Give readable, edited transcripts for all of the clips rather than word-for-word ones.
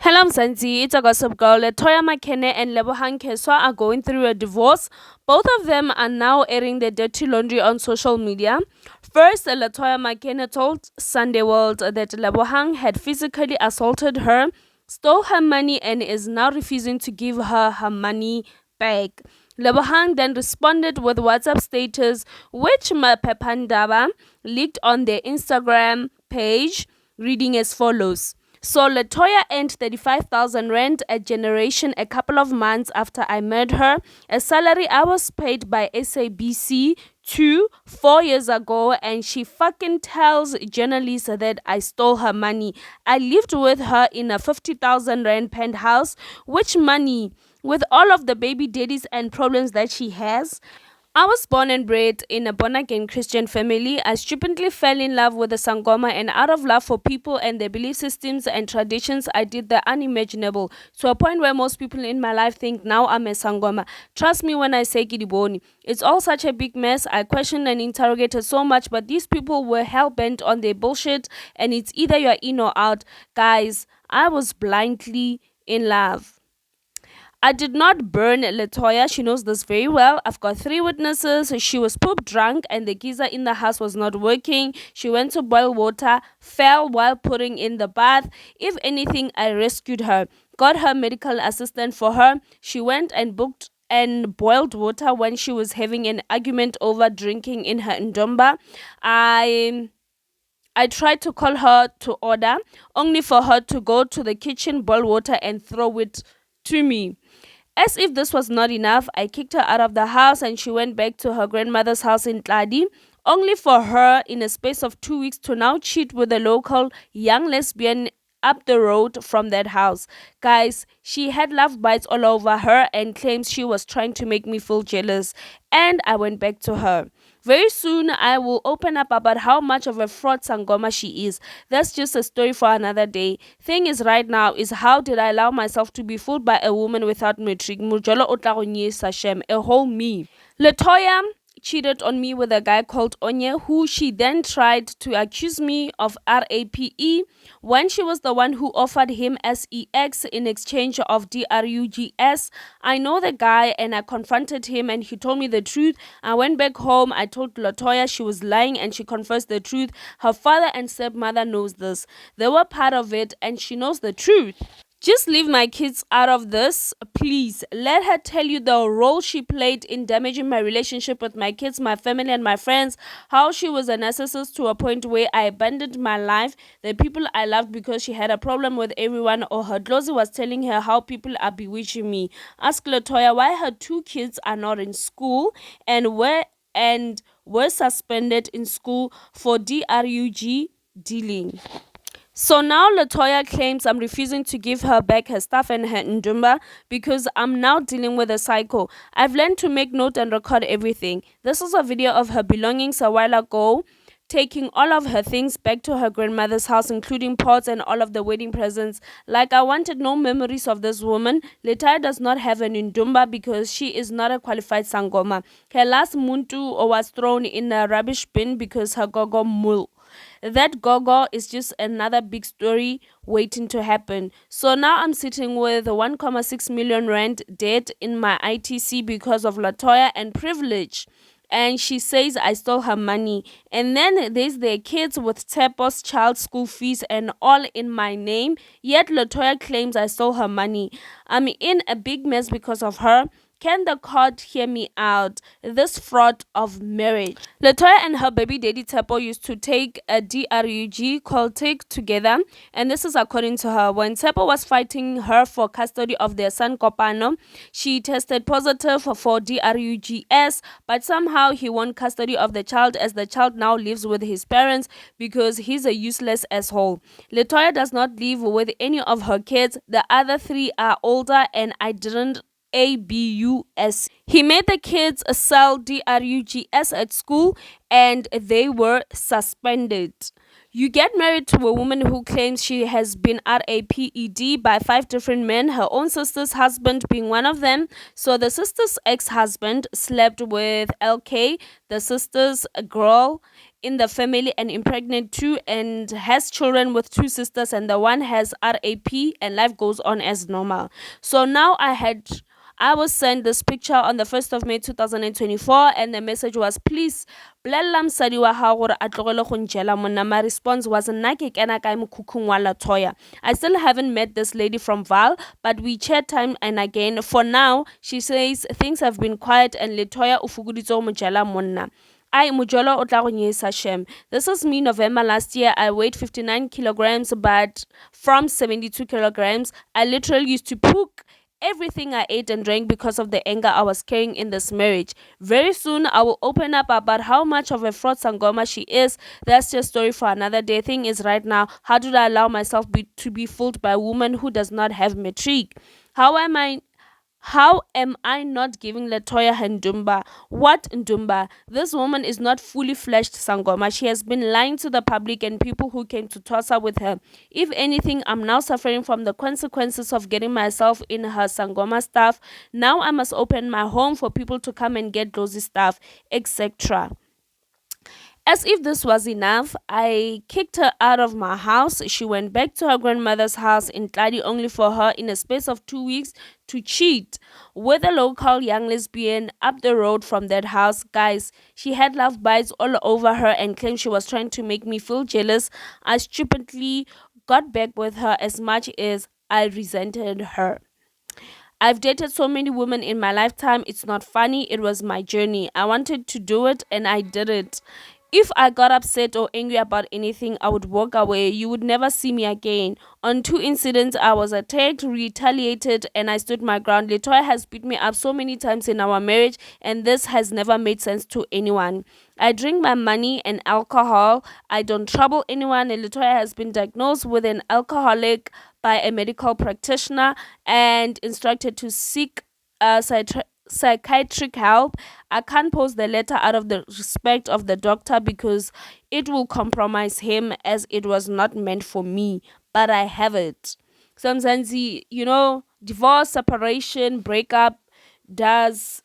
Hello, Mzansi. It's a gossip girl. Letoya Makene and Lebohang Keswa are going through a divorce. Both of them are now airing their dirty laundry on social media. First, Letoya Makene told Sunday World that Lebohang had physically assaulted her, stole her money, and is now refusing to give her her money back. Lebohang then responded with WhatsApp status, which Mapepandaba leaked on their Instagram page, reading as follows. So Letoya earned 35,000 rand a generation a couple of months after I met her, a salary I was paid by SABC 4 years ago, and she fucking tells journalists that I stole her money. I lived with her in a 50,000 rand penthouse, which money, with all of the baby daddies and problems that she has. I was born and bred in a born-again Christian family. I stupidly fell in love with the Sangoma, and out of love for people and their belief systems and traditions, I did the unimaginable, to a point where most people in my life think now I'm a Sangoma. Trust me when I say Kidiboni. It's all such a big mess. I questioned and interrogated so much, but these people were hell-bent on their bullshit, and it's either you're in or out. Guys, I was blindly in love. I did not burn Letoya. She knows this very well. I've got 3 witnesses. She was poop drunk and the geyser in the house was not working. She went to boil water, fell while putting in the bath. If anything, I rescued her. Got her medical assistant for her. She went and booked and boiled water when she was having an argument over drinking in her ndomba. I tried to call her to order, only for her to go to the kitchen, boil water, and throw it to me. As if this was not enough, I kicked her out of the house and she went back to her grandmother's house in Tladi, only for her, in a space of 2 weeks, to now cheat with a local young lesbian up the road from that house. Guys, she had love bites all over her and claims she was trying to make me feel jealous. And I went back to her. Very soon, I will open up about how much of a fraud Sangoma she is. That's just a story for another day. Thing is, right now, is how did I allow myself to be fooled by a woman without matric? Mujolo Otlagonyesa Sashem, a whole me. Letoya cheated on me with a guy called Onye, who she then tried to accuse me of RAPE when she was the one who offered him SEX in exchange of DRUGS. I know the guy and I confronted him and he told me the truth. I went back home. I told Letoya she was lying and she confessed the truth. Her father and stepmother knows this. They were part of it and she knows the truth. Just leave my kids out of this, please. Let her tell you the role she played in damaging my relationship with my kids, my family, and my friends. How she was a narcissist to a point where I abandoned my life, the people I loved, because she had a problem with everyone, or her closey was telling her how people are bewitching me. Ask Letoya why her 2 kids are not in school and were suspended in school for DRUG dealing. So now Letoya claims I'm refusing to give her back her stuff and her ndumba because I'm now dealing with a psycho. I've learned to make note and record everything. This is a video of her belongings a while ago, taking all of her things back to her grandmother's house, including pots and all of the wedding presents. Like, I wanted no memories of this woman. Letoya does not have an ndumba because she is not a qualified sangoma. Her last muntu was thrown in a rubbish bin because her gogo mul. That gogo is just another big story waiting to happen. So now I'm sitting with 1.6 million rand debt in my ITC because of Letoya and privilege. And she says I stole her money. And then there's their kids with Tepo's child school fees and all in my name. Yet Letoya claims I stole her money. I'm in a big mess because of her. Can the court hear me out? This fraud of marriage. Letoya and her baby daddy Tepo used to take a DRUG called Take together, and this is according to her. When Tepo was fighting her for custody of their son Kopano, she tested positive for DRUGS, but somehow he won custody of the child, as the child now lives with his parents because he's a useless asshole. Letoya does not live with any of her kids. The other 3 are older and I didn't abus. He made the kids sell DRUGS at school and they were suspended. You get married to a woman who claims she has been RAPED by 5 different men, her own sister's husband being one of them. So the sister's ex-husband slept with LK, the sister's girl, in the family and impregnate two and has children with two sisters, and the one has RAP, and life goes on as normal. So now I was sent this picture on the 1st of May 2024, and the message was, please bolella mosadi wa hao gore a tlogele go ntšela monna. My response was, nna ke kena kae mokhukhung wa Letoya. I still haven't met this lady from Val, but we chat time and again. For now, she says things have been quiet and Letoya o fokoditse go mo jela monna. Ai mojolo o tla go nyesa shem. This is me November last year. I weighed 59 kilograms, but from 72 kilograms. I literally used to puke everything I ate and drank because of the anger I was carrying in this marriage. Very soon I will open up about how much of a fraud Sangoma she is. That's just story for another day. Thing is, right now, how did I allow myself to be fooled by a woman who does not have matric? How am I not giving Letoya her Ndumba? What Ndumba? This woman is not fully fleshed Sangoma. She has been lying to the public and people who came to toss her with her. If anything, I'm now suffering from the consequences of getting myself in her Sangoma stuff. Now I must open my home for people to come and get those stuff, etc. As if this was enough, I kicked her out of my house. She went back to her grandmother's house in Tladi only for her in a space of 2 weeks to cheat with a local young lesbian up the road from that house. Guys, she had love bites all over her and claimed she was trying to make me feel jealous. I stupidly got back with her as much as I resented her. I've dated so many women in my lifetime. It's not funny. It was my journey. I wanted to do it and I did it. If I got upset or angry about anything, I would walk away. You would never see me again. On 2 incidents, I was attacked, retaliated, and I stood my ground. Letoya has beat me up so many times in our marriage, and this has never made sense to anyone. I drink my money and alcohol. I don't trouble anyone. And Letoya has been diagnosed with an alcoholic by a medical practitioner and instructed to seek psychiatric help. I can't post the letter out of the respect of the doctor because it will compromise him as it was not meant for me, but I have it. Sometimes divorce, separation, breakup does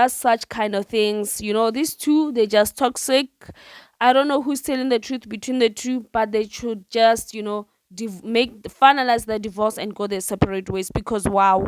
such kind of things. These two, they're just toxic. I don't know who's telling the truth between the two, but they should just finalize the divorce and go their separate ways because wow.